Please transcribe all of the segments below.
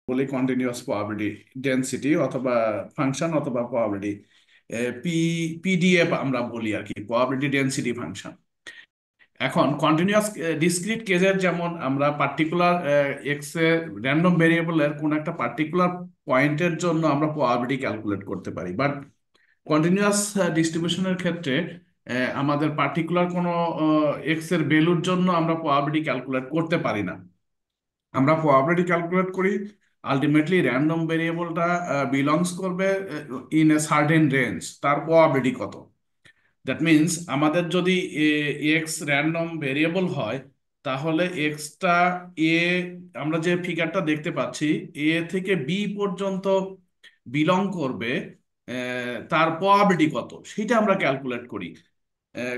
বলি continuous probability density অথবা function অথবা প্রবাবিলিটি পি পিডিএফ আমরা বলি আর কি, প্রবাবিলিটি ডেনসিটি ফাংশন। এখন কন্টিনিউয়াস ডিসক্রিট কেসের যেমন আমরা পার্টিকুলার এক্স এর র্যান্ডম ভেরিয়েবলের কোন একটা পার্টিকুলার পয়েন্টের জন্য আমরা প্রবাবিলিটি ক্যালকুলেট করতে পারি, বাট কন্টিনিউয়াস ডিস্ট্রিবিউশনের ক্ষেত্রে আমাদের পার্টিকুলার কোনো এক্স এর ভ্যালুর জন্য আমরা প্রবাবিলিটি ক্যালকুলেট করতে পারি না। আমরা প্রবাবিলিটি ক্যালকুলেট করি আলটিমেটলি র্যান্ডম ভেরিয়েবলটা বিলংস করবে ইন এ সার্টেন রেঞ্জ, তার প্রবাবিলিটি কত। দ্যাট মিনস আমাদের যদি এক্স র্যান্ডম ভেরিয়েবল হয়, তাহলে এক্সটা এ, আমরা যে ফিগারটা দেখতে পাচ্ছি এ থেকে বি পর্যন্ত বিলং করবে, তার প্রবাবিলিটি কত সেটা আমরা ক্যালকুলেট করি।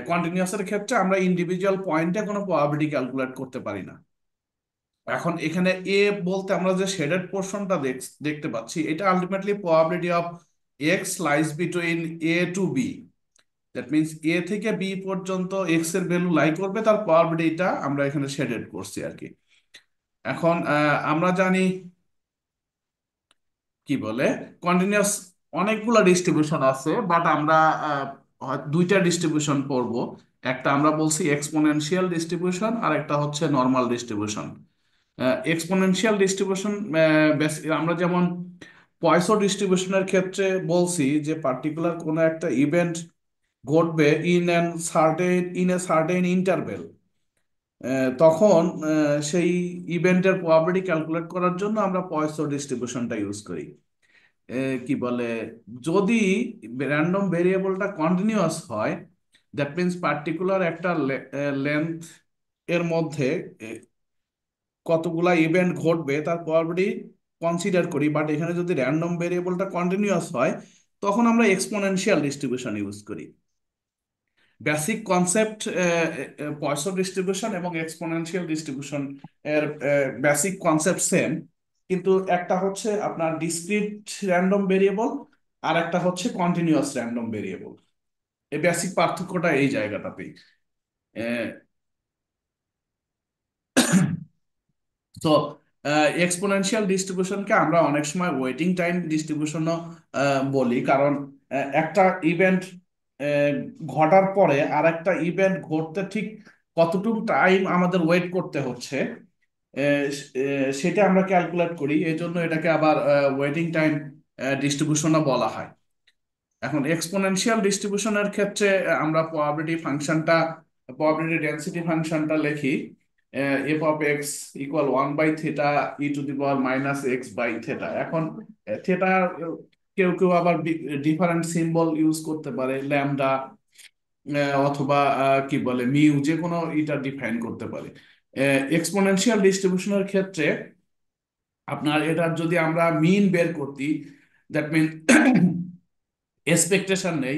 কন্টিনিউয়াসের ক্ষেত্রে আমরা ইন্ডিভিজুয়াল পয়েন্টে কোনো প্রবাবিলিটি ক্যালকুলেট করতে পারি না। এখন এখানে এ বলতে আমরা যে শেডেড পোর্শনটা দেখতে পাচ্ছি, এটা ultimately probability of X lies between A to B. That means A থেকে বি পর্যন্ত এক্স এর ভ্যালু লাই করবে, তার প্রবাবিলিটিটা আমরা এখানে শেডেড করছি আর কি। এখন আমরা জানি কি বলে কন্টিনিউয়াস অনেকগুলো ডিস্ট্রিবিউশন আছে, বাট আমরা দুইটা ডিস্ট্রিবিউশন পড়বো। একটা আমরা বলছি এক্সপোনেনশিয়াল ডিস্ট্রিবিউশন, আর একটা হচ্ছে নর্মাল ডিস্ট্রিবিউশন। এক্সপোনেনশিয়াল ডিস্ট্রিবিউশন আমরা যেমন পয়সো ডিস্ট্রিবিউশনের ক্ষেত্রে বলছি যে পার্টিকুলার কোনো একটা ইভেন্ট ঘটবে ইন এ সার্টেন ইন্টারভেল। তখন সেই ইভেন্টের প্রবাবিলিটি ক্যালকুলেট করার জন্য আমরা পয়সো ডিস্ট্রিবিউশনটা ইউজ করি। কি বলে, যদি র্যান্ডম ভেরিয়েবলটা কন্টিনিউয়াস হয়, দ্যাট মিনস পার্টিকুলার একটা লেন্থ এর মধ্যে কতগুলা ইভেন্ট ঘটবে তার প্রবাবিলিটি কনসিডার করি, বাট এখানে যদি র্যান্ডম ভেরিয়েবলটা কন্টিনিউয়াস হয়, তখন আমরা এক্সপোনেনশিয়াল ডিস্ট্রিবিউশন ইউজ করি। বেসিক কনসেপ্ট পয়সো ডিস্ট্রিবিউশন এবং এক্সপোনেনশিয়াল ডিস্ট্রিবিউশন এর বেসিক কনসেপ্ট সেম, কিন্তু একটা হচ্ছে আপনার ডিসক্রিট র্যান্ডম ভেরিয়েবল, আর একটা হচ্ছে কন্টিনিউয়াস র্যান্ডম ভেরিয়েবল। এই বেসিক পার্থক্যটা এই জায়গাটাতেই। তো এক্সপোনেনশিয়াল ডিস্ট্রিবিউশনকে আমরা অনেক সময় ওয়েটিং টাইম ডিস্ট্রিবিউশনও বলি, কারণ একটা ইভেন্ট ঘটার পরে আর একটা ইভেন্ট ঘটতে ঠিক কতটুকু টাইম আমাদের ওয়েট করতে হচ্ছে, সেটা আমরা ক্যালকুলেট করি। এই জন্য এটাকে আবার ওয়েটিং টাইম ডিস্ট্রিবিউশনও বলা হয়। এখন এক্সপোনেনশিয়াল ডিস্ট্রিবিউশনের ক্ষেত্রে আমরা প্রবাবিলিটি ডেনসিটি ফাংশনটা লিখি F of x equal 1/θ e⁻⁻x/θ। এখন থেটা কেউ কেউ আবার ডিফারেন্ট সিম্বল ইউজ করতে পারে, ল্যামডা অথবা কি বলে মিউ, যে কোনো এটা ডিফাইন করতে পারে। এক্সপোনেনশিয়াল ডিস্ট্রিবিউশনের ক্ষেত্রে আপনার এটার যদি আমরা মিন বের করতে, দ্যাট মিন এক্সপেকটেশন নেই,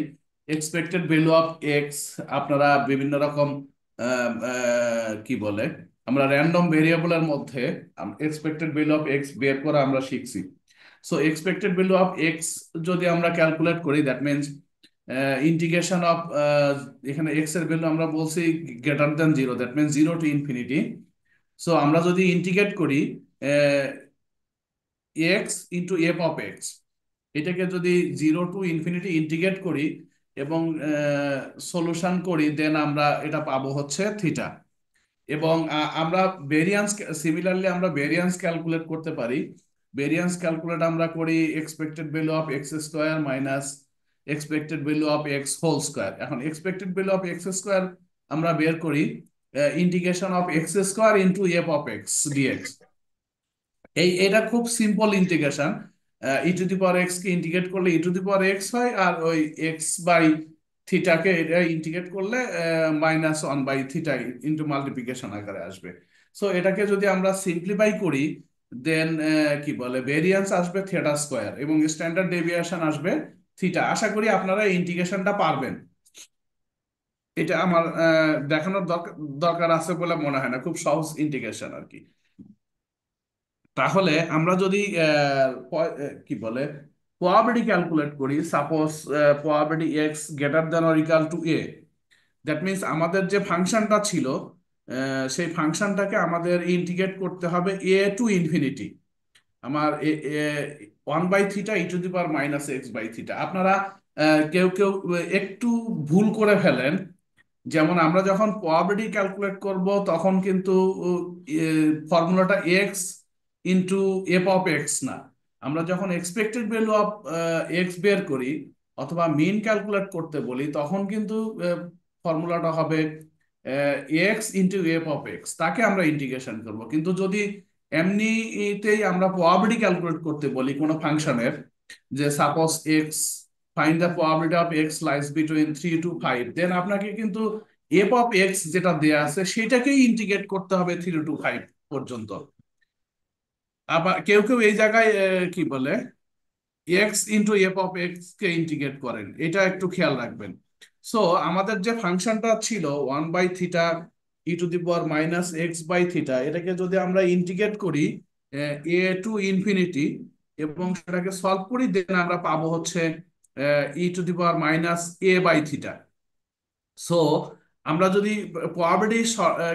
এক্সপেক্টেড ভ্যালু অফ এক্স, আপনারা বিভিন্ন রকম কি বলে, আমরা র্যান্ডম ভেরিয়েবলের মধ্যে এক্সপেক্টেড ভ্যালু অফ এক্স বের করা আমরা শিখছি। So expected value of x যদি আমরা ক্যালকুলেট করি, দ্যাট মিনস ইন্টিগ্রেশন অফ, এখানে এক্স এর ভ্যালু আমরা বলছি greater than zero, that means 0 to ∞। So আমরা যদি ইন্টিগ্রেট করি x into F of x, এটাকে যদি 0 to ∞ ইন্টিগ্রেট করি এবং সলিউশন করি, দেন আমরা এটা পাবো হচ্ছে থিটা। এবং আমরা ভেরিয়ান্স, সিমিলারলি আমরা ভেরিয়ান্স ক্যালকুলেট করতে পারি। ভেরিয়ান্স ক্যালকুলেট আমরা করি expected value of X square minus expected value of X whole square. এখন expected value of X square আমরা বের করি integration of X square into F of X dx. এটা খুব সিম্পল ইন্টিগ্রেশন। e⁻x কে integrate করলে e⁻x হয়, আর ওই x by থিটাকে এটা ইন্টিগ্রেট করলে -1/θ ইন্টু মাল্টিপ্লিকেশন আকারে আসবে। সো এটাকে যদি আমরা সিম্পলিফাই করি, দেন কি বলে ভেরিয়েন্স আসবে থেটা স্কোয়ার এবং স্ট্যান্ডার্ড ডেভিয়েশন আসবে থিটা। আশা করি আপনারা ইন্টিগ্রেশনটা পারবেন। এটা আমার দেখানোর দরকার দরকার আছে বলে মনে হয় না, খুব সহজ ইন্টিগ্রেশন আর কি। তাহলে আমরা যদি কি বলে প্রবাবিলিটি ক্যালকুলেট করি, suppose probability x greater than or equal to A, that means আমাদের যে ফাংশনটা ছিল সেই ফাংশনটাকে আমাদের ইন্টিগ্রেট করতে হবে এ টু ইনফিনিটি। আমার 1/θ e⁻⁻x/θ। আপনারা কেউ কেউ একটু ভুল করে ফেলেন। যেমন আমরা যখন প্রবাবিলিটি ক্যালকুলেট করব তখন কিন্তু ফর্মুলাটা x into F of x না। আমরা যখন এক্সপেক্টেড ভ্যালু অফ এক্স বের করি অথবা মিন ক্যালকুলেট করতে বলি তখন কিন্তু ফর্মুলাটা হবে x into F of x, তাকে আমরা ইন্টিগ্রেশন করব। কিন্তু যদি এমনিতেই আমরা প্রবাবিলিটি ক্যালকুলেট করতে বলি কোনো ফাংশনের, যে suppose x, find the probability of x lines between 3 to 5, দেন আপনাকে কিন্তু এফ অফ এক্স যেটা দেয়া আছে সেটাকেই ইন্টিগ্রেট করতে হবে 3 to 5 পর্যন্ত। আবার কেউ কেউ এই জায়গায় কি বলে x into F of x K integrate করেন, এটা একটু খেয়াল রাখবেন। সো আমাদের যে ফাংশনটা ছিল 1/θ e⁻⁻x/θ, এটাকে যদি আমরা ইন্টিগ্রেট করি a to ∞, এবং সেটাকে সলভ করি, দেন আমরা পাবো হচ্ছে e⁻⁻a/θ। সো আমরা যদি প্রবাবিলিটি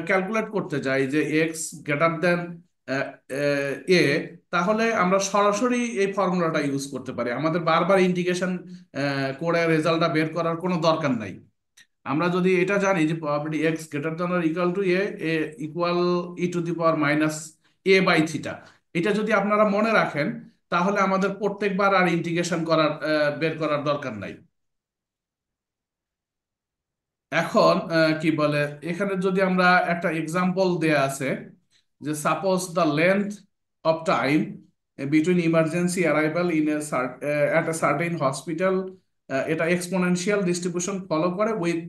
ক্যালকুলেট করতে যাই যে এক্স গ্রেটার দেন এ, তাহলে আমরা সরাসরি এই ফর্মুলাটা ইউজ করতে পারি, আমাদের বারবার ইন্টিগ্রেশন করে রেজাল্টটা বের করার কোনো দরকার নাই। আমরা যদি এটা জানি যে probability x greater than or equal two A equal e⁻⁻a/θ, এটা যদি আপনারা মনে রাখেন তাহলে আমাদের প্রত্যেকবার আর ইন্টিগ্রেশন করার বের করার দরকার নাই। এখন কি বলে, এখানে যদি আমরা একটা এক্সাম্পল দেয়া আছে যে suppose the length of time between emergency arrival in at a certain hospital, এটা এক্সপোনেনশিয়াল ডিস্ট্রিবিউশন ফলো করে উইথ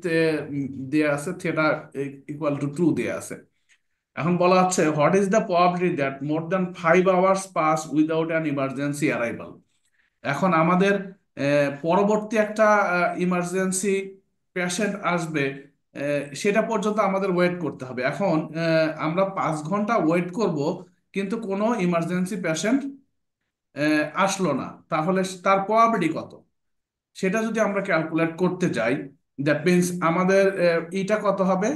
দেয়া আছে থিটা ইকুয়াল টু 2 দেয়া আছে। এখন বলা হচ্ছে what is the probability that more than 5 hours pass without an emergency arrival. এখন আমাদের পরবর্তী একটা ইমার্জেন্সি পেশেন্ট আসবে, সেটা পর্যন্ত আমাদের ওয়েট করতে হবে। এখন আমরা 5 ঘন্টা ওয়েট করব কিন্তু কোনো ইমার্জেন্সি পেশেন্ট আসলো না, তাহলে তার প্রবাবিলিটি কত? সেটা যদি আমরা ক্যালকুলেট করতে যাই, দ্যাট মিনস আমাদের ইটা কত হবে,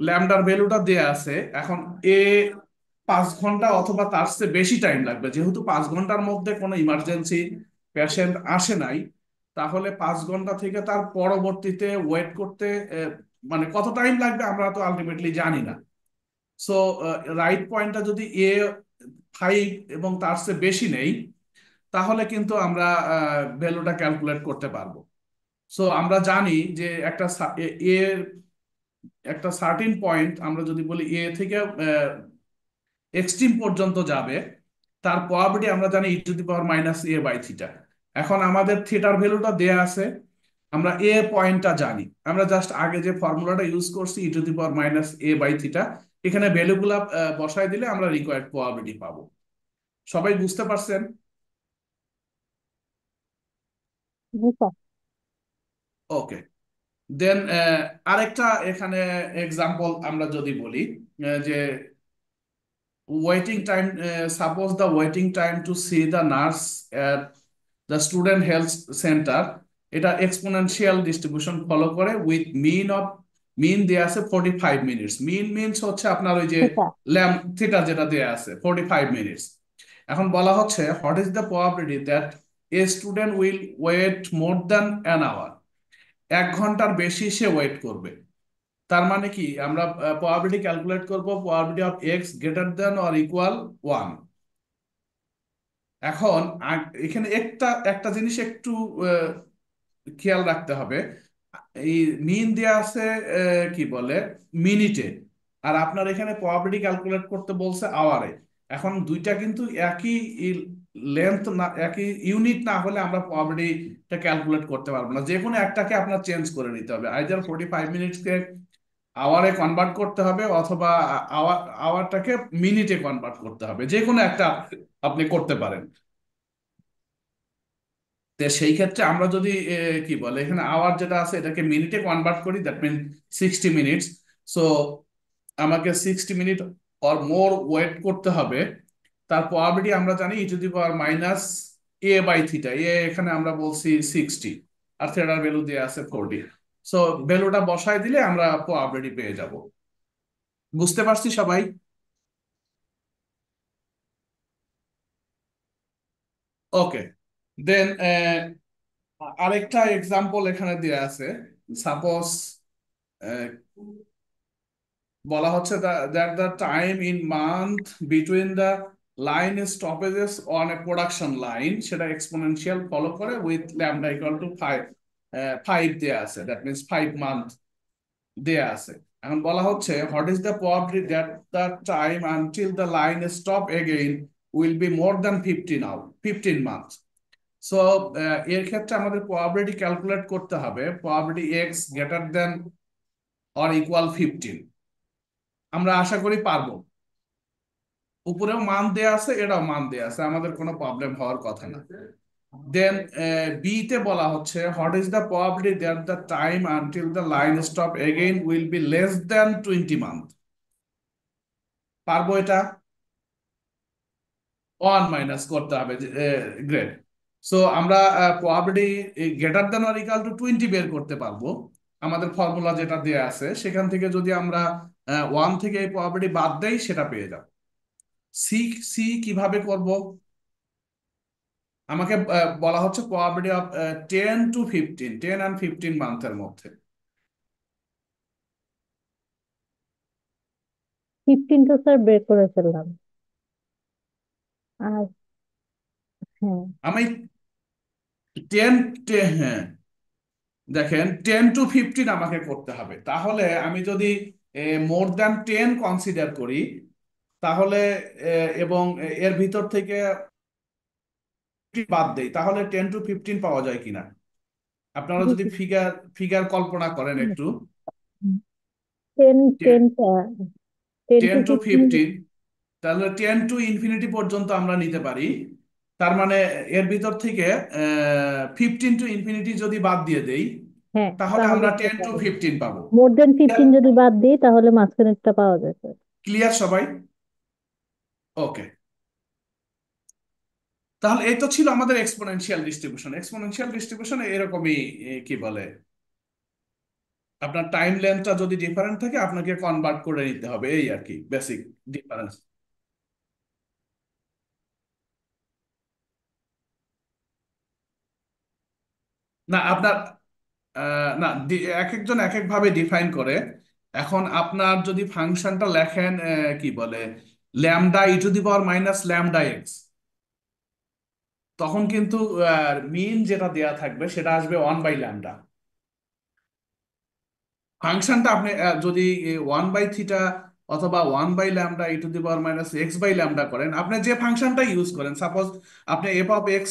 ল্যামডার ভ্যালুটা দেয়া আছে। এখন এ 5 ঘন্টা অথবা তার চেয়ে বেশি টাইম লাগবে, যেহেতু 5 ঘন্টার মধ্যে কোনো ইমার্জেন্সি পেশেন্ট আসে নাই, তাহলে 5 ঘন্টা থেকে তার পরবর্তীতে ওয়েট করতে মানে কত টাইম লাগবে আমরা তো আলটিমেটলি জানি না। সো রাইট পয়েন্টটা যদি এ 5 এবং তার চেয়ে বেশি নেই, তাহলে কিন্তু আমরা ভ্যালুটা ক্যালকুলেট করতে পারবো। সো আমরা জানি যে এর একটা সার্টিন পয়েন্ট আমরা যদি বলি এ থেকে এক্সট্রিম পর্যন্ত যাবে, তার প্রবাবিলিটি আমরা জানি e⁻⁻a/θ। এখন আমাদের থিটার ভ্যালুটা দেয়া আছে, আমরা এ পয়েন্টটা জানি, আমরা জাস্ট আগে যে ফর্মুলাটা ইউজ করছি e⁻⁻a/θ, এখানে ভ্যালুগুলা বসাই দিলে আমরা রিকোয়ার্ড প্রবাবিলিটি পাবো। সবাই বুঝতে পারছেন? জি স্যার। ওকে। দেন আরেকটা এখানে এক্সাম্পল আমরা যদি বলি, যে waiting time, suppose the waiting time to C the nurse at the student health centre, এটা এক্সপোনেনশিয়াল ডিস্ট্রিবিউশন ফলো করে উইথ মিন দেয়া আছে 45 মিনিটস। মিনস হচ্ছে আপনার ওই যে জি স্যার। ল্যাম থিটা যেটা দেয়া আছে 45 মিনিটস। এখন বলা হচ্ছে what is the probability that a student will wait more than an hour, 1 ঘন্টার বেশি সে ওয়েট করবে। তার মানে কি, আমরা প্রবাবিলিটি ক্যালকুলেট করব probability of x greater than or equal 1। এখন এখানে একটা একটা জিনিস একটু আহ, খেয়াল রাখতে হবে। এই মিন দেয়া আছে কি বলে মিনিটে, আর আপনার এখানে প্রবাবিলিটি ক্যালকুলেট করতে বলছে আওয়ারে। এখন দুইটা কিন্তু একই লেন্থ না, একই ইউনিট না হলে আমরা প্রবাবিলিটিটা ক্যালকুলেট করতে পারবো না। যে কোনো একটাকে আপনার চেঞ্জ করে নিতে হবে, আইদার 45 মিনিটসকে আওয়ারে কনভার্ট করতে হবে অথবা আওয়ারটাকে মিনিটে কনভার্ট করতে হবে, যে কোনো একটা আপনি করতে পারেন। তো সেই ক্ষেত্রে আমরা যদি কি বলে এখানে আওয়ার যেটা আছে এটাকে মিনিটে কনভার্ট করি, দ্যাট মিন 60 মিনিটস। সো আমাকে 60 মিনিট অর মোর ওয়েট করতে হবে। তার প্রবাবিলিটি আমরা জানি e⁻⁻a/θ, এখানে আমরা বলছি 60, আর থিটার ভ্যালু দিয়ে আছে 40। সো ভ্যালুটা বসাই দিলে আমরা প্রবাবিলিটি পেয়ে যাব। বুঝতে পারছি সবাই? ওকে, দেন আরেকটা এক্সাম্পল এখানে দেয়া আছে। সাপোজ বলা হচ্ছে that the time in month between the line stoppages on a production line, সেটা এক্সপোনেনশিয়াল ফলো করে উইথ ল্যামডা ইকুয়াল টু 5 দেয়া আছে, দ্যাট মিনস 5 মান্থ দেয়া আছে। এখন বলা হচ্ছে what is the probability that the time until the line stop again will be more than 15 month. So এর ক্ষেত্রে আমাদের প্রবাবিলিটি ক্যালকুলেট করতে হবে, probability x greater than or equal 15। আমরা আশা করি পারবো। উপরেও মান দেয়া আছে, এটাও মান দেয়া আছে, আমাদের কোনো প্রবলেম হওয়ার কথা না। দেন বি তে বলা হচ্ছে what is the probability that the time until the line stop again will be less than 20 month. পারবো এটা? 1 মাইনাস করতে হবে, গ্রেড। সো আমরা probability greater than or equal two 20 বের করতে পারবো। আমাদের ফর্মুলা যেটা দেয়া আছে সেখান থেকে যদি আমরা 1 থেকে এই প্রবাবিলিটি বাদ দেই, সেটা পেয়ে যাব। সি সি কিভাবে করব? আমাকে বলা হচ্ছে প্রবাবিলিটি অফ 10 and 15 মান্থের মধ্যে। 15 তো স্যার বের করে ফেললাম। আর হ্যাঁ, আমি 10, হ্যাঁ, দেখেন 10 to 15 আমাকে করতে হবে। তাহলে আমি যদি মোর দ্যান 10 কনসিডার করি, তাহলে এবং এর ভিতর থেকে বাদ দেই, তাহলে 10 to 15 পাওয়া যায় কিনা? আপনারা জি যদি জি। ফিগার ফিগার কল্পনা করেন একটু। Ten ten ten ten to two 15। Fifteen তাহলে 10 to ইনফিনিটি পর্যন্ত আমরা নিতে পারি। তার মানে এর ভিতর থেকে 15 to ইনফিনিটি যদি বাদ দিয়ে দেই, হ্যাঁ, তাহলে তাহলে আমরা তো 10 to 15 পাবো। মোর দেন 15 যদি বাদ দিই তাহলে মাঝখানেরটা পাওয়া যায় স্যার। ক্লিয়ার সবাই? ওকে, তাহলে এই তো ছিল আমাদের এক্সপোনেনশিয়াল ডিস্ট্রিবিউশন। এক্সপোনেনশিয়াল ডিস্ট্রিবিউশন এরকমই, কি বলে, আপনার টাইম লেন্থটা যদি ডিফারেন্ট থাকে আপনাকে কনভার্ট করে নিতে হবে, এই আর কি বেসিক ডিফারেন্স। না আপনার না, এক একজন এক এক ভাবে ডিফাইন করে। এখন আপনার যদি ফাংশনটা লেখেন কি বলে, lambda E to the power minus lambda x, তখন কিন্তু মিন যেটা দেয়া থাকবে সেটা আসবে 1/λ। ফাংশনটা আপনি যদি 1/θ অথবা 1/λ e⁻⁻x/λ করেন, আপনি যে ফাংশনটা ইউজ করেন, সাপোজ আপনি f(x)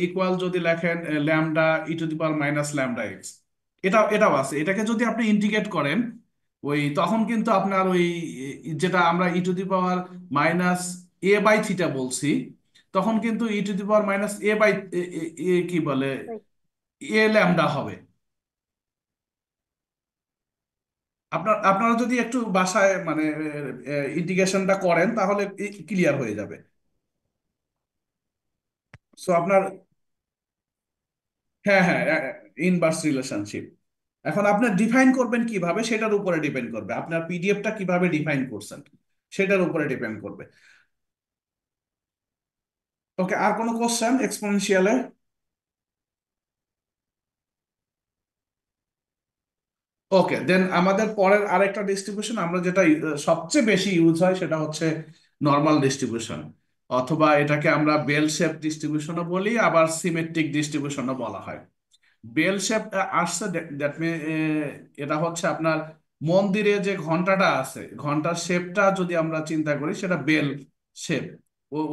ইকুয়াল যদি লেখেন ল্যামডা e⁻⁻x, এটাও আছে, এটাকে যদি আপনি ইন্টিগ্রেট করেন, ওই তখন কিন্তু আপনার ওই যেটা আমরা e⁻⁻a/θ বলছি, তখন কিন্তু কি বলে, a λ হবে। আপনারা যদি একটু বাসায় মানে ইন্টিগ্রেশনটা করেন তাহলে ক্লিয়ার হয়ে যাবে। সো আপনার, হ্যাঁ হ্যাঁ, ইনভার্স রিলেশনশিপ। এখন আপনি ডিফাইন করবেন কিভাবে সেটার উপরে ডিপেন্ড করবে, আপনার পিডিএফটা কিভাবে ডিফাইন করছেন সেটার উপরে ডিপেন্ড করবে। ওকে, আর কোনো কোশ্চেন এক্সপোনেনশিয়ালে? ওকে, দেন আমাদের পরের আরেকটা ডিস্ট্রিবিউশন আমরা যেটা সবচেয়ে বেশি ইউজ হয় সেটা হচ্ছে নর্মাল ডিস্ট্রিবিউশন, অথবা এটাকে আমরা বেল শেপ ডিস্ট্রিবিউশনও বলি, আবার সিমেট্রিক ডিস্ট্রিবিউশনও বলা হয়। বেল শেপ আসছে, দ্যাট মিন এটা হচ্ছে আপনার মন্দিরে যে ঘন্টাটা আছে, ঘন্টার শেপটা যদি আমরা চিন্তা করি সেটা বেল শেপ,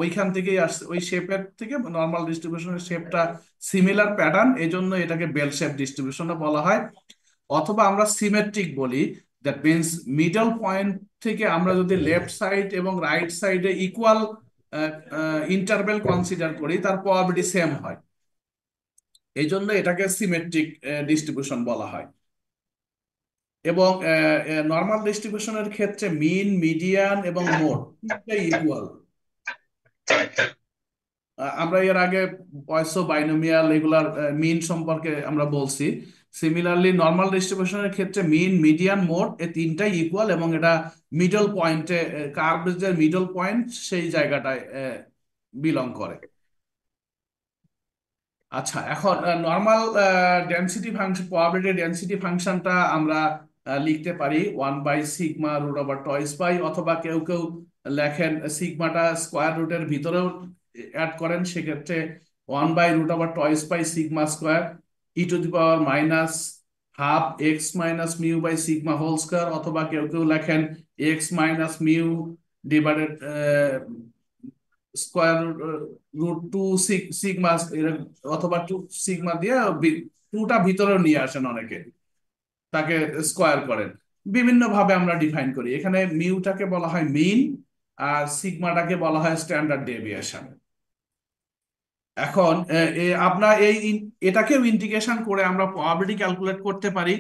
ওইখান থেকেই আসছে, ওই শেপের থেকে নর্মাল ডিস্ট্রিবিউশনের শেপটা সিমিলার প্যাটার্ন, এই জন্য এটাকে বেল শেপ ডিস্ট্রিবিউশনও বলা হয়। অথবা আমরা সিমেট্রিক বলি, দ্যাট মিনস মিডল পয়েন্ট থেকে আমরা যদি লেফট সাইড এবং রাইট সাইডে ইকুয়াল ইন্টারভেল কনসিডার করি, তার প্রবাবিলিটি সেম হয়, এই জন্য এটাকে সিমেট্রিক ডিস্ট্রিবিউশন বলা হয়। এবং নর্মাল ডিস্ট্রিবিউশনের ক্ষেত্রে মিন, মিডিয়ান এবং মোড তিনটাই ইকুয়াল। আমরা এর আগে পয়সো বাইনোমিয়াল এগুলার মিন সম্পর্কে আমরা বলছি। সিমিলারলি নর্মাল ডিস্ট্রিবিউশনের ক্ষেত্রে মিন, মিডিয়ান, মোড এই তিনটাই ইকুয়াল, এবং এটা মিডল পয়েন্টে, কার্ভের যে মিডল পয়েন্ট সেই জায়গাটায় বিলং করে। আচ্ছা, এখন normal density function, probability density ফাংশনটা আমরা লিখতে পারি 1/σ√/2 পাই, অথবা কেউ কেউ লেখেন সিগমাটা স্কোয়ার রুটের ভিতরেও অ্যাড করেন, সেক্ষেত্রে 1/√/2 পাই σ², e⁻½ x−μ/σ², অথবা কেউ কেউ লেখেন x−μ/√√2 সিগমা, অথবা 2 সিগমা দিয়ে টুটা ভিতরে নিয়ে আসেন অনেকে, তাকে স্কোয়ার করেন। বিভিন্ন ভাবে আমরা ডিফাইন করি। এখানে মিউটাকে বলা হয় মিন, আর সিগমাটাকে বলা হয় স্ট্যান্ডার্ড ডেভিয়েশন। এখন আপনার এটাকেও ইন্টিগ্রেশন করে আমরা প্রবাবিলিটি ক্যালকুলেট করতে পারি,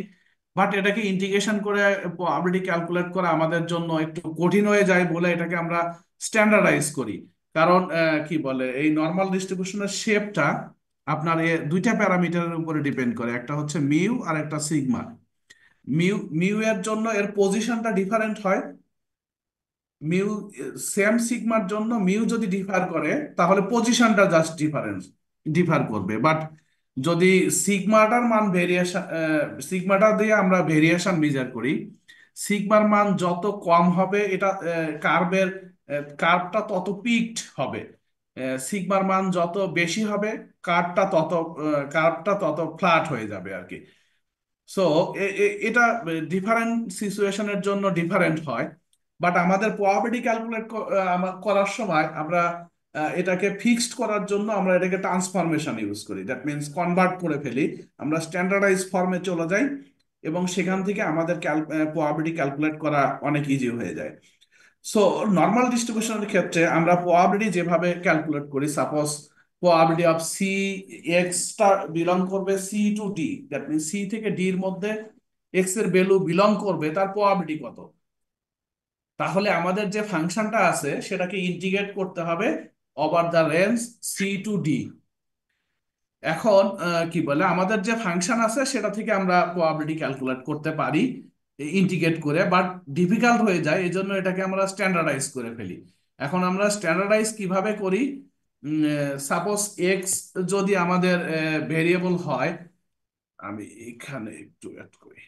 বাট এটাকে ইন্টিগ্রেশন করে প্রবাবিলিটি ক্যালকুলেট করা আমাদের জন্য একটু কঠিন হয়ে যায় বলে এটাকে আমরা স্ট্যান্ডার্ডাইজ করি। কারণ কি বলে, এই নর্মাল ডিস্ট্রিবিউশনের শেপটা আপনার দুইটা প্যারামিটারের উপরে ডিপেন্ড করে, একটা হচ্ছে মিউ আর একটা সিগমা। মিউ মিউ এর জন্য এর পজিশনটা ডিফারেন্ট হয়। মিউ সেম সিগমার জন্য মিউ যদি ডিফার করে তাহলে পজিশনটা জাস্ট ডিফার করবে, বাট যদি সিগমাটার মান ভেরিয়েশন, সিগমাটা দিয়ে আমরা ভেরিয়েশন মেজার করি, সিগমার মান যত কম হবে এটা কার্ভের কার্ভটা তত পিকড হবে, সিগমার মান যত বেশি হবে কার্ভটা তত ফ্ল্যাট হয়ে যাবে আর কি। সো এটা ডিফারেন্ট সিচুয়েশনের জন্য ডিফারেন্ট হয়। বাট আমাদের প্রবাবিলিটি ক্যালকুলেট করার সময় আমরা এটাকে ফিক্সড করার জন্য আমরা এটাকে ট্রান্সফরমেশন ইউজ করি, দ্যাট মিনস কনভার্ট করে ফেলি। আমরা স্ট্যান্ডার্ডাইজ ফর্মে চলে যাই এবং সেখান থেকে আমাদের প্রবাবিলিটি ক্যালকুলেট করা অনেক ইজি হয়ে যায়। সো নর্মাল ডিস্ট্রিবিউশনের ক্ষেত্রে আমরা প্রবাবিলিটি যেভাবে ক্যালকুলেট করি, সাপোজ প্রবাবিলিটি অফ সি, এক্সটা বিলং করবে C to D, that means C থেকে ডি এর মধ্যে এক্স এর ভ্যালু বিলং করবে, তার প্রবাবিলিটি কত। তাহলে আমাদের যে ফাংশনটা আছে সেটাকে ইন্টিগ্রেট করতে হবে over the range C to D। এখন কি বলে, আমাদের যে ফাংশন আছে সেটা থেকে আমরা প্রবাবিলিটি ক্যালকুলেট করতে পারি ইন্টিগ্রেট করে, বাট ডিফিকাল্ট হয়ে যায়, এই জন্য এটাকে আমরা স্ট্যান্ডার্ডাইজ করে ফেলি। এখন আমরা স্ট্যান্ডার্ডাইজ কিভাবে করি, সাপোজ এক্স যদি আমাদের ভেরিয়েবল হয়, আমি এখানে একটু অ্যাড করি।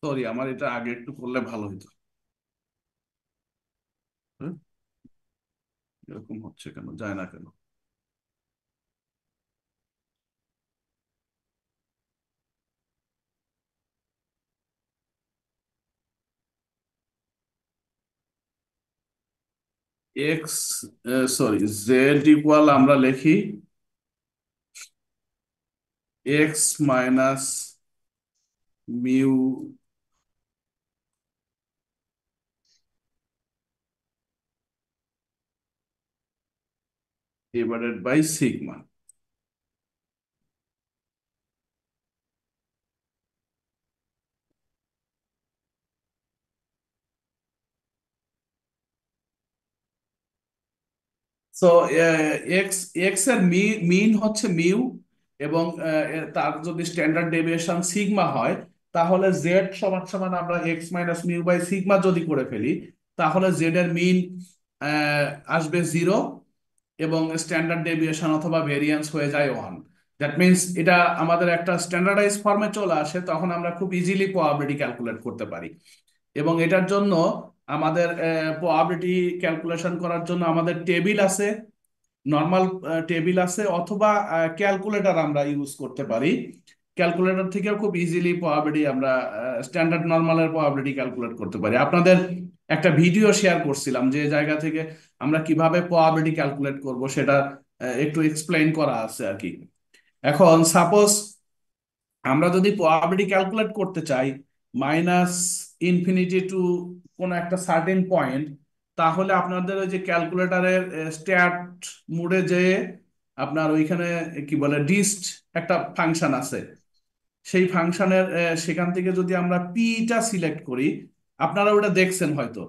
সরি, আমার এটা আগে একটু করলে ভালো হতো। হুম, এরকম হচ্ছে কেন, যায় না কেন? এক্স, সরি, জেড ইকুয়াল আমরা লিখি x-মিউ divided by sigma. So X X এর মিন হচ্ছে মিউ, এবং তার যদি স্ট্যান্ডার্ড ডেভিয়েশন সিগমা হয়, তাহলে জেড সমান সমান আমরা x-μ/σ যদি করে ফেলি, তাহলে জেড এর মিন আসবে 0, এবং স্ট্যান্ডার্ড ডেভিয়েশন অথবা ভেরিয়েন্স হয়ে যায় 1। দ্যাট মিনস এটা আমাদের একটা স্ট্যান্ডার্ডাইজ ফর্মে চলে আসে, তখন আমরা খুব ইজিলি প্রবাবিলিটি ক্যালকুলেট করতে পারি। এবং এটার জন্য আমাদের প্রবাবিলিটি ক্যালকুলেশন করার জন্য আমাদের টেবিল আছে, নর্মাল টেবিল আছে, অথবা ক্যালকুলেটর আমরা ইউজ করতে পারি। ক্যালকুলেটর থেকেও খুব ইজিলি প্রবাবিলিটি আমরা স্ট্যান্ডার্ড নর্মালের প্রবাবিলিটি ক্যালকুলেট করতে পারি। আপনাদের একটা ভিডিও শেয়ার করছিলাম যে জায়গা থেকে আমরা কিভাবে প্রবাবিলিটি ক্যালকুলেট করব সেটা একটু এক্সপ্লেইন করা আছে আর কি। এখন সাপোজ আমরা যদি প্রবাবিলিটি ক্যালকুলেট করতে চাই -∞ টু কোনো একটা সার্টেন পয়েন্ট, তাহলে আপনাদের ওই যে ক্যালকুলেটরের স্ট্যাট মোডে যে আপনার ওইখানে কি বলে ডিস্ট একটা ফাংশন আছে, সেই ফাংশনের সেখান থেকে যদি আমরা পিটা সিলেক্ট করি, আপনারা ওটা দেখছেন হয়তো।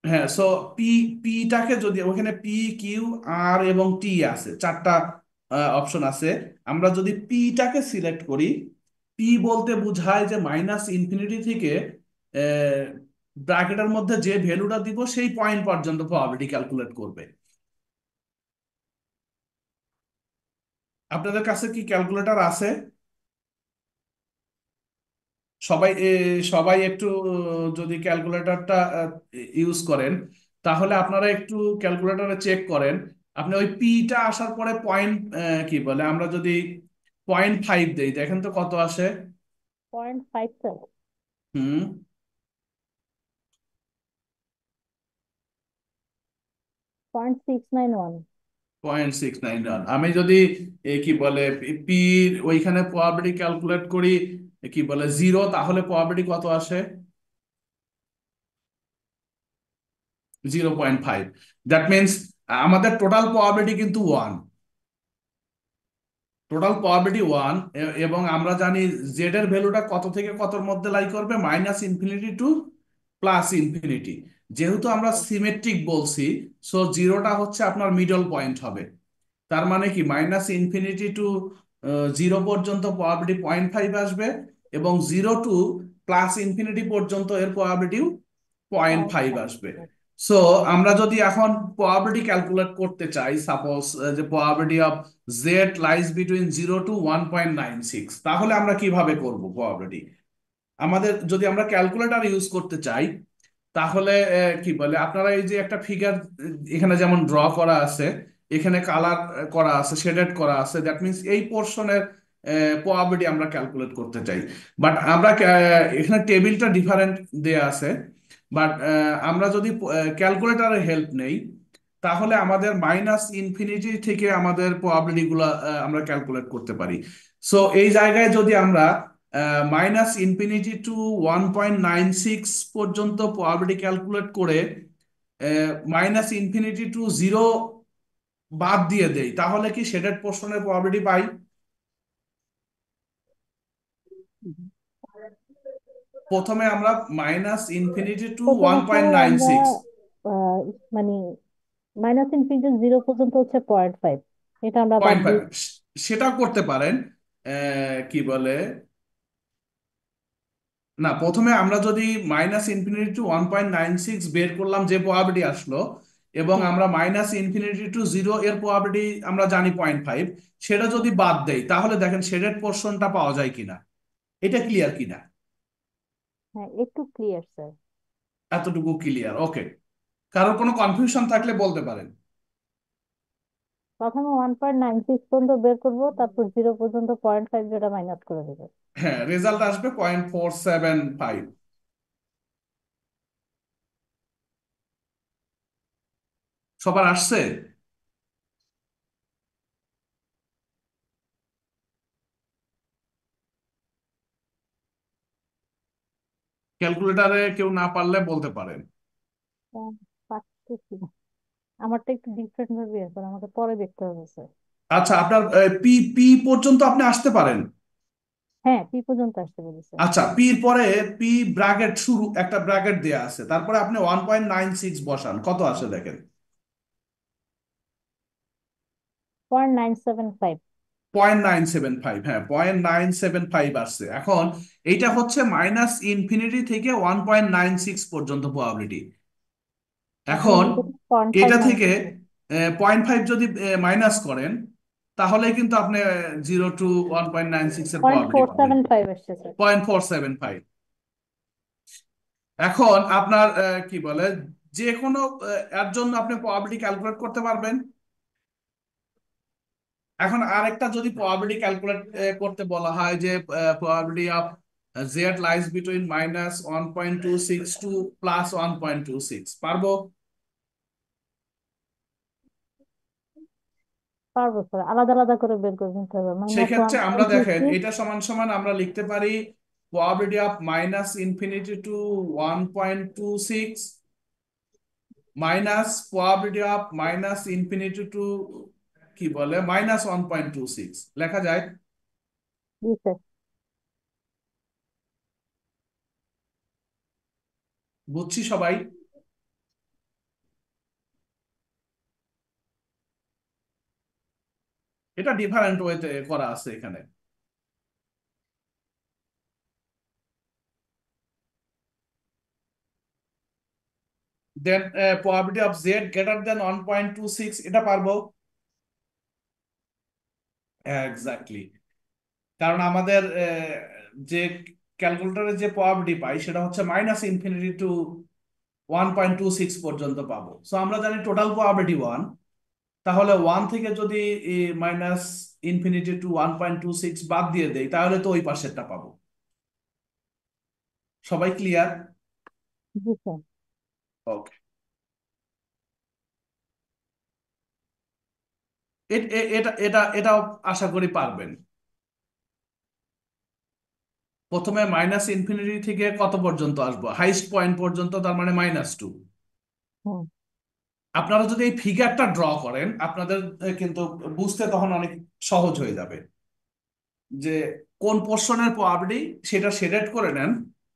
হ্যাঁ, সো পি পিটাকে যদি ওখানে পি, কিউ, আর এবং টি আছে, চারটা অপশন আছে। আমরা যদি পিটাকে সিলেক্ট করি, পি বলতে বোঝায় যে মাইনাস ইনফিনিটি থেকে ব্র্যাকেটের মধ্যে যে ভ্যালুটা দিব সেই পয়েন্ট পর্যন্ত প্রবাবিলিটি ক্যালকুলেট করবে। আপনাদের কাছে কি ক্যালকুলেটর আছে? সবাই সবাই একটু যদি ক্যালকুলেটরটা ইউজ করেন, তাহলে আপনারা একটু ক্যালকুলেটরে চেক করেন। আপনি ওই পিটা আসার পরে পয়েন্ট, কি বলে, আমরা যদি 0.5 দেই, দেখেন তো কত আসে। 0.5 স্যার। হুম। 0.691। 0.691। আমি যদি কি বলে পি ওইখানে প্রবাবিলিটি ক্যালকুলেট করি, কি বলে 0, তাহলে প্রবাবিলিটি কত আসে? 0.5। দ্যাট মিনস আমাদের টোটাল প্রবাবিলিটি কিন্তু 1। Total probability 1। এবং আমরা জানি জেড এর ভ্যালুটা কত থেকে কতর মধ্যে লাই করবে, minus infinity two plus infinity. যেহেতু আমরা সিমেট্রিক বলছি, সো জিরোটা হচ্ছে আপনার মিডল পয়েন্ট হবে। তার মানে কি, মাইনাস ইনফিনিটি টু 0 পর্যন্ত প্রবাবিলিটি 0.5 আসবে, এবং 0 টু প্লাস ইনফিনিটি পর্যন্ত এর প্রবাবিলিটিও 0.5 আসবে। সো আমরা যদি এখন প্রবাবিলিটি ক্যালকুলেট করতে চাই, সাপোজ যে probability of Z lies between 0 to 1.96, তাহলে আমরা কিভাবে করব প্রবাবিলিটি? আমাদের যদি আমরা ক্যালকুলেটর ইউজ করতে চাই, তাহলে কি বলে, আপনারা এই যে একটা ফিগার এখানে যেমন ড্র করা আছে, এখানে কালার করা আছে, শেডেড করা আছে, দ্যাট মিনস এই পোর্শনের প্রবাবিলিটি আমরা ক্যালকুলেট করতে চাই। বাট আমরা এখানে টেবিলটা ডিফারেন্ট দেয়া আছে। বাট আমরা যদি ক্যালকুলেটরের হেল্প নেই, তাহলে আমাদের মাইনাস ইনফিনিটি থেকে আমাদের প্রবাবিলিটি গুলা আমরা ক্যালকুলেট করতে পারি। সো এই জায়গায় যদি আমরা মাইনাস ইনফিনিটি টু 1.96 পর্যন্ত প্রবাবিলিটি ক্যালকুলেট করে মাইনাস ইনফিনিটি টু 0 বাদ দিয়ে দেই, তাহলে কি শেডেড পোর্শনের প্রবাবিলিটি পাই? প্রথমে আমরা মাইনাস ইনফিনিটি টু ওয়ান প্রথমে পয়েন্ট স্যার নাইন আমরা সিক্স মানে -∞0 পর্যন্ত হচ্ছে 0.5, এটা আমরা বাদ পয়েন্ট ফাইভ দিই। সেটাও করতে পারেন। কি বলে, না, প্রথমে আমরা যদি মাইনাস ইনফিনিটি টু 1.96 বের করলাম, যে প্রবাবিলিটি আসলো, এবং হ্যাঁ, আমরা মাইনাস ইনফিনিটি টু 0 এর প্রবাবিলিটি আমরা জানি 0.5, সেটা যদি বাদ দেই, তাহলে দেখেন শেডেড পোর্শনটা পাওয়া যায় কিনা। এটা ক্লিয়ার কিনা? হ্যাঁ, একটু ক্লিয়ার স্যার। এতটুকু ক্লিয়ার, ওকে। কারোর কোনো কনফিউশন থাকলে বলতে পারেন। প্রথমে 1.96 পর্যন্ত বের করবো, তারপর 0 পর্যন্ত 0.5 যেটা মাইনাস করে দেবো। হ্যাঁ, রেজাল্ট আসবে 0.475। সবার আসছে? ক্যালকুলেটারে কেউ না পারলে বলতে পারেন। হ্যাঁ, পারতেছি না। আমারটা একটু ডিফারেন্ট ভাবে আছে, আমাকে পরে দেখতে হবে স্যার। আচ্ছা, আপনার পি পি পর্যন্ত আপনি আসতে পারেন। হ্যাঁ, পি পর্যন্ত আসতে বলেছে। আচ্ছা, পির পরে পি ব্র্যাকেট শুরু একটা ব্র্যাকেট দেয়া আছে, তারপরে আপনি 1.96 বসান, কত আসে দেখেন। 0.975। 0.975, হ্যাঁ, 0.975 আসছে। এখন এইটা হচ্ছে মাইনাস ইনফিনিটি থেকে 1.96 পর্যন্ত প্রবাবিলিটি। এখন এখন যদি 0.5 এটা থেকে মাইনাস করি। 0.5 যদি মাইনাস করেন, তাহলে কিন্তু আপনি 0 to 1.96 এর পয়েন্ট প্রবাবিলিটি ফোর পাবেন। সেভেন ফাইভ আসছে স্যার। 0.475। এখন আপনার কি বলে, যে কোনো এর জন্য আপনি প্রবাবিলিটি ক্যালকুলেট করতে পারবেন। এখন আরেকটা যদি প্রবাবিলিটি ক্যালকুলেট করতে বলা হয়, যে probability of Z lies between -1.26 to +1.26, পারবো? পারবো স্যার, আলাদা আলাদা করে বের করে নিতে হবে। মাইনাস ওয়ান সেক্ষেত্রে আমরা পয়েন্ট টু দেখেন, সিক্স এটা সমান সমান আমরা লিখতে পারি probability of minus infinity to 1.26 minus probability of minus infinity to, কি বলে, -1.26 লেখা যায়। জি স্যার। বুঝছি সবাই। এটা ডিফারেন্ট ওয়েতে করা আছে এখানে। Then probability of Z greater than 1.26, এটা পারবো। এক্স্যাক্টলি। কারণ আমাদের যে ক্যালকুলেটরে যে প্রবাবিলিটি পাই সেটা হচ্ছে -ইনফিনিটি টু 1.26 পর্যন্ত পাবো। সো আমরা জানি টোটাল প্রবাবিলিটি 1। তাহলে 1 থেকে যদি -ইনফিনিটি টু 1.26 বাদ দিয়ে দেই তাহলে তো ওই পাশেরটা পাবো। সবাই ক্লিয়ার? জি স্যার। ওকে। এটা এটা এটাও আশা করি পারবেন। প্রথমে -ইনফিনিটি থেকে কত পর্যন্ত আসবো? হাইস্ট পয়েন্ট পর্যন্ত, তার মানে -2। হুম। আপনারা যদি এই ফিগারটা ড্র করেন আপনাদের কিন্তু বুঝতে তখন অনেক সহজ হয়ে যাবে যে কোন পোর্শনের প্রবাবিলিটি, সেটা সিলেক্ট করে নেন,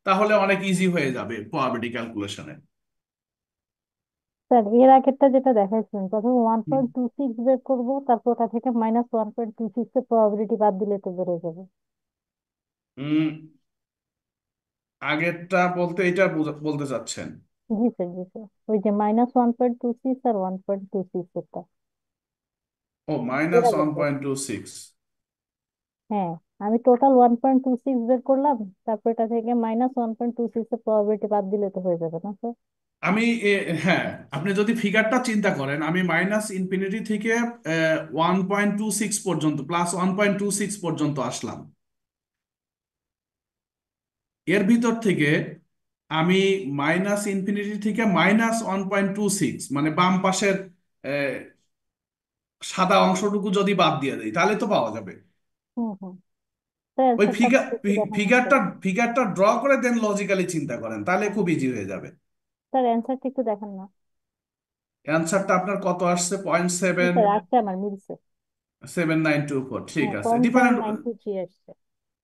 তাহলে অনেক ইজি হয়ে যাবে প্রবাবিলিটি ক্যালকুলেশনে। স্যার এর আগেরটা যেটা দেখাইছিলেন, প্রথমে 1.26 বের করবো, তারপর ওটা থেকে -1.26 এর প্রবাবিলিটি বাদ দিলে তো বেড়ে যাবে। উম আগেরটা বলতে এটা বলতে চাচ্ছেন? জি স্যার, জি স্যার, ওই যে -1.26 আর 1.26 এটা ও, এর মাইনাস ওয়ান আগেরটা। পয়েন্ট টু সিক্স হ্যাঁ, আমি টোটাল 1.26 বের করলাম, তারপর এটা থেকে -1.26 এর প্রবাবিলিটি বাদ দিলে তো হয়ে যাবে না স্যার? আমি হ্যাঁ, আপনি যদি ফিগারটা চিন্তা করেন, আমি -ইনফিনিটি থেকে 1.26 পর্যন্ত, +1.26 পর্যন্ত আসলাম। এর ভিতর থেকে আমি -ইনফিনিটি থেকে -1.26, মানে বাম পাশের আহ, সাদা অংশটুকু যদি বাদ দিয়ে দেই তাহলে তো পাওয়া যাবে। হুম হুম। স্যার ওই অ্যান্সারটা ফিগার একটু দেখান না ফিগারটা স্যার। ফিগারটা ড্র করে দেন লজিক্যালি চিন্তা করেন, তাহলে খুব ইজি হয়ে যাবে। স্যার অ্যান্সারটা একটু দেখান না। অ্যান্সারটা আপনার কত আসছে? পয়েন্ট জি সেভেন স্যার, আসছে, আমার মিলছে। 7924, ঠিক হ্যাঁ, আছে, point seven different. Nine two three আসছে।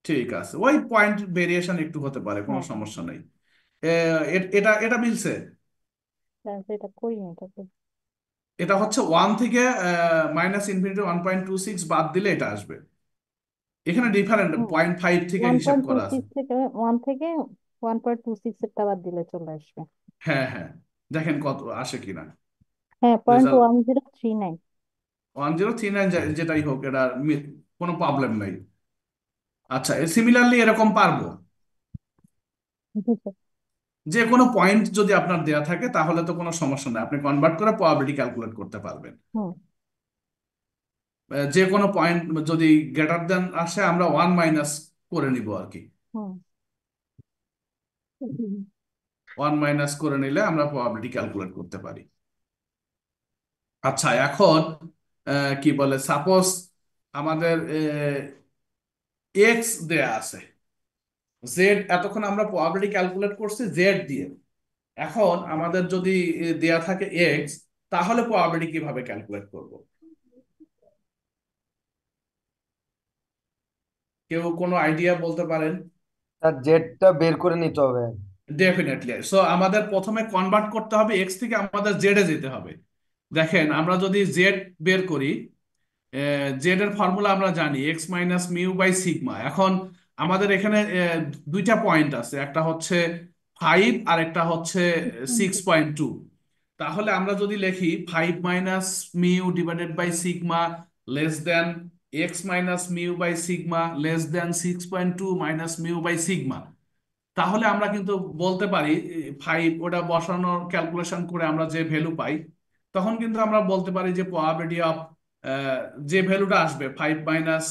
ঠিক আছে, ওই পয়েন্ট ভেরিয়েশন একটু হতে পারে, কোনো হ্যাঁ হ্যাঁ সমস্যা হ্যাঁ। নেই। এ, এটা এটা মিলছে। স্যার এটা করিনি, এটা করি। এটা হচ্ছে 1 থেকে -ইনফিনিটি 1.26 বাদ দিলে এটা আসবে। এখানে ডিফারেন্ট হুম। 0.5 থেকে ওয়ান হিসাব পয়েন্ট টু করা আছে। সিক্স থেকে 1.26 এর টা বাদ দিলে চলে আসবে। হ্যাঁ হ্যাঁ, দেখেন কত আসে কিনা হ্যাঁ, পয়েন্ট রেজাল্ট। 1039। 1039, যেটাই হোক, এটা কোনো প্রবলেম নাই। আচ্ছা, সিমিলারলি এরকম পারবো। জি স্যার। যে কোনো পয়েন্ট যদি আপনার দেয়া থাকে তাহলে তো কোনো সমস্যা নেই, আপনি কনভার্ট করে প্রবাবিলিটি ক্যালকুলেট করতে পারবেন। হুম যে কোনো পয়েন্ট যদি গ্রেটার দেন আসে আমরা ওয়ান মাইনাস করে নিব আর কি। হুম। ওয়ান মাইনাস করে নিলে আমরা প্রবাবিলিটি ক্যালকুলেট করতে পারি। আচ্ছা, এখন কি বলে, সাপোজ আমাদের এক্স দেয়া আছে, জেড এতক্ষণ আমরা প্রবাবিলিটি ক্যালকুলেট করছি জেড দিয়ে। এখন আমাদের যদি দেয়া থাকে এক্স, তাহলে প্রবাবিলিটি কিভাবে ক্যালকুলেট করব? কেউ কোনো আইডিয়া বলতে পারেন? তার জেডটা বের করে নিতে হবে। ডেফিনেটলি। সো আমাদের প্রথমে কনভার্ট করতে হবে, এক্স থেকে আমাদের জেডে যেতে হবে। দেখেন, আমরা যদি জেড বের করি, জেড এর ফর্মুলা আমরা জানি x - μ/σ। এখন আমাদের এখানে দুইটা পয়েন্ট আছে, একটা হচ্ছে 5 আর একটা হচ্ছে 6.2। তাহলে আমরা যদি লিখি 5 - μ/σ less than x - μ/σ less than 6.2 - μ/σ, তাহলে আমরা কিন্তু বলতে পারি 5, ওটা বসানোর ক্যালকুলেশন করে আমরা যে ভ্যালু পাই, তখন কিন্তু আমরা বলতে পারি যে প্রবাবিলিটি অফ যে ভ্যালুটা আসবে 5 মাইনাস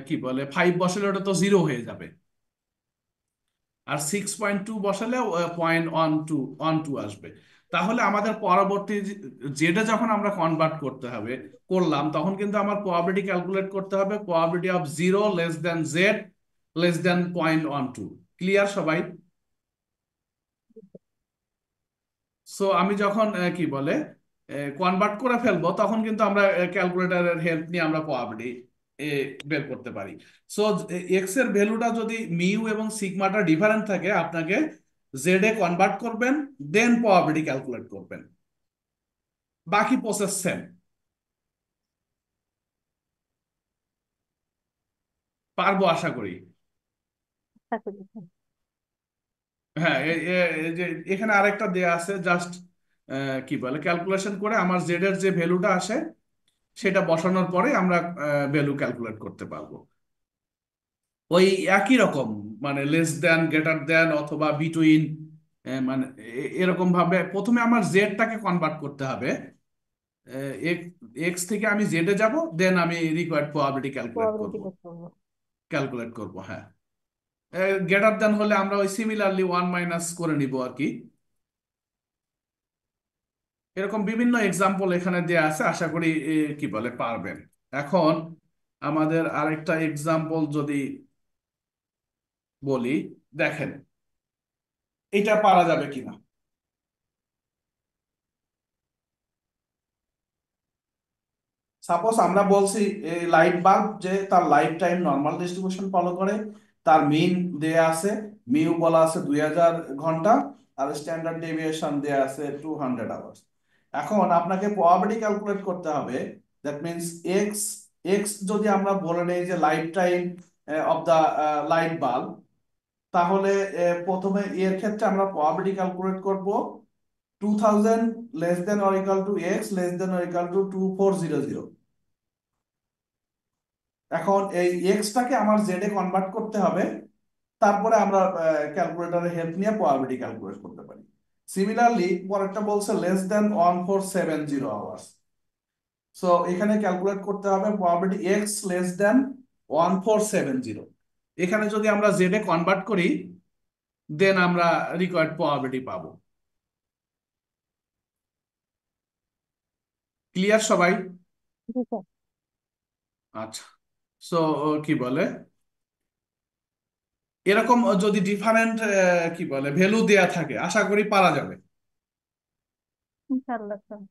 কি বলে 5 বসালে ওটা তো 0 হয়ে যাবে, আর 6.2 বসালে 0.12 আসবে। তাহলে আমাদের পরবর্তী যেটা যখন আমরা কনভার্ট করতে হবে করলাম, তখন কিন্তু আমার প্রবাবিলিটি ক্যালকুলেট করতে হবে, probability of 0 less than Z less than 0.12। Clear সবাই? সো আমি যখন কি বলে কনভার্ট করে ফেলবো, তখন কিন্তু আমরা ক্যালকুলেটরের হেল্প নিয়ে আমরা প্রবাবিলিটি বের করতে পারি। সো এক্স এর ভ্যালুটা যদি মিউ এবং সিগমাটা ডিফারেন্ট থাকে, আপনাকে জেড এ কনভার্ট করবেন, দেন প্রবাবিলিটি ক্যালকুলেট করবেন। বাকি প্রসেস সেম। পারবো আশা করি। আশা করি স্যার। হ্যাঁ, এই যে এখানে আরেকটা দেয়া আছে, জাস্ট কি বলে ক্যালকুলেশন করে আমার জেড এর যে ভ্যালুটা আসে সেটা বসানোর পরে আমরা ভ্যালু ক্যালকুলেট করতে পারবো। ওই একই রকম, মানে লেস দেন, গ্রেটার দেন অথবা বিটুইন, মানে এরকম ভাবে প্রথমে আমার জেডটাকে কনভার্ট করতে হবে। এক্স থেকে আমি জেডে যাব, দেন আমি রিকোয়ার্ড প্রবাবিলিটি ক্যালকুলেট করব। প্রবাবিলিটি বের করবো। ক্যালকুলেট করব, হ্যাঁ। গ্রেটার দেন হলে আমরা ওই সিমিলারলি ওয়ান মাইনাস করে নিব আর কি। এরকম বিভিন্ন এক্সাম্পল এখানে দেয়া আছে, আশা করি কি বলে পারবেন। এখন আমাদের আরেকটা এক্সাম্পল যদি বলি, দেখেন এটা পারা যাবে কিনা। সাপোজ আমরা বলছি এই লাইট বাল্ব যে তার life time normal distribution follow করে, তার মিন দেয়া আছে, মিউ বলা আছে 2000 ঘন্টা, আর স্ট্যান্ডার্ড ডেভিয়েশন দেয়া আছে 200 আওয়ার্স। এখন আপনাকে প্রবাবিলিটি ক্যালকুলেট করতে হবে। দ্যাট মিনস এক্স, এক্স যদি আমরা বলে নেই যে lifetime of the light bulb, তাহলে প্রথমে এর ক্ষেত্রে আমরা প্রবাবিলিটি ক্যালকুলেট করব 2000 less than or equal to x less than or equal to 2400। এখন এই এক্সটাকে আমার জেড এ কনভার্ট করতে হবে, তারপরে আমরা ক্যালকুলেটরের হেল্প নিয়ে প্রবাবিলিটি ক্যালকুলেট করতে পারি। সিমিলারলি পরেরটা বলছে লেস দেন 1470 আওয়ার্স। সো এখানে ক্যালকুলেট করতে হবে প্রবাবিলিটি এক্স লেস দেন 1470। এখানে যদি আমরা জেড এ কনভার্ট করি, দেন আমরা রিকোয়ার্ড প্রবাবিলিটি পাবো। ক্লিয়ার সবাই? জি স্যার। আচ্ছা। সো কি বলে এরকম যদি ডিফারেন্ট কি বলে ভ্যালু দেয়া থাকে, আশা করি পারা যাবে। ইনশাআল্লাহ স্যার।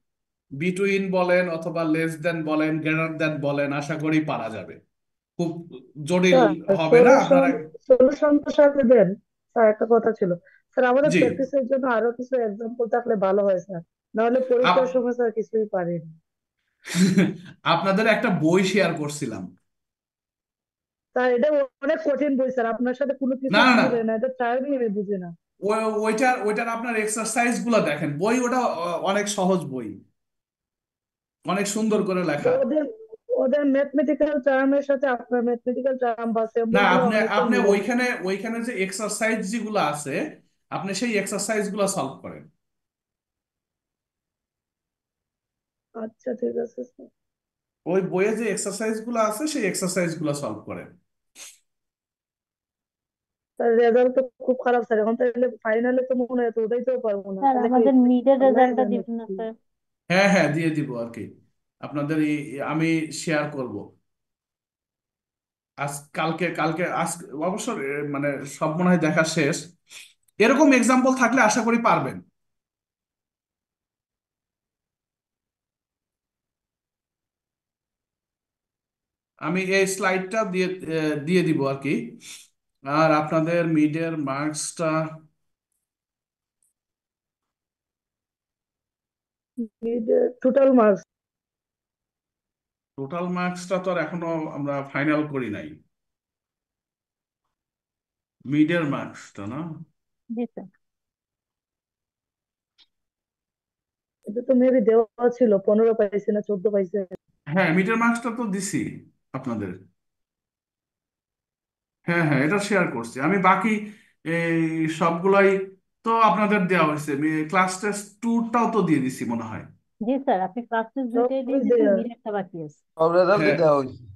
বিটুইন বলেন অথবা লেস দেন বলেন, গ্রেটার দেন বলেন, আশা করি পারা যাবে। খুব জটিল স্যার হবে না সলিউশন আপনারা। সলিউশন তো সাথে দেন। স্যার একটা কথা ছিল, স্যার আমাদের জি। প্র্যাকটিসের জন্য আরো কিছু এক্সাম্পল থাকলে ভালো হয় স্যার, নাহলে পরীক্ষার আপ- সময় স্যার কিছুই পারিনি। আপনাদের একটা বই শেয়ার করছিলাম। স্যার এটা অনেক কঠিন বই স্যার, আপনার সাথে কোনো না কিছু না না, মিলে না, এটা ট্রায়ালই আমি বুঝি না। ওইটার ওইটার আপনার এক্সারসাইজ গুলো দেখেন, বই ওটা অনেক সহজ বই, অনেক সুন্দর করে তো লেখা। ওদের ওদের ম্যাথমেটিক্যাল টার্মের সাথে আপনার ম্যাথমেটিক্যাল টার্ম বা না, সিম্বল গুলো আপনি অনেকটা আপনি মিলে। ওইখানে ওইখানে যে এক্সারসাইজ যেগুলো আছে, আপনি সেই এক্সারসাইজ গুলো সলভ করেন। আচ্ছা ঠিক আছে স্যার। ওই বইয়ে যে এক্সারসাইজ গুলো আছে সেই এক্সারসাইজ গুলো সলভ করেন। স্যার রেজাল্ট তো খুব খারাপ স্যার, এখন তাহলে ফাইনালে তো মনে হয় তো উঠাইতেও পারবো না, স্যার তাহলে কি আমাদের মিডের আল্লাহ রেজাল্টটা জানে দিবেন না কি। স্যার? হ্যাঁ হ্যাঁ, দিয়ে দিব আর কি। আপনাদের আমি শেয়ার করব আজ, কালকে কালকে আজ অবশ্য মানে সব মনে হয় দেখা শেষ। এরকম এক্সাম্পল থাকলে আশা করি পারবেন। আমি এই স্লাইডটা দিয়ে দিব আর কি। আর আপনাদের মিডের মার্কসটা, টোটাল মার্কস টোটাল মার্কসটা তো আর এখনো আমরা ফাইনাল করি নাই। মিডের মার্কসটা না। জি স্যার। এটা তো মেবি দেওয়া ছিল, 15 পাইছে না 14 পাইছে। হ্যাঁ, মিডের মার্কসটা তো দিছি আপনাদের। হ্যাঁ হ্যাঁ, এটা শেয়ার করছি আমি। বাকি এই সবগুলাই তো আপনাদের দেওয়া হয়েছে। ক্লাস টেস্ট টুরটাও তো দিয়ে দিছি মনে হয়। জি স্যার, আপনি ক্লাস টেস্ট সব দুইটাই দিয়ে quiz দিয়েছেন, দেয়া, মিডেরটা বাকি আছে। সব রেজাল্টই হ্যাঁ দেওয়া হয়েছে।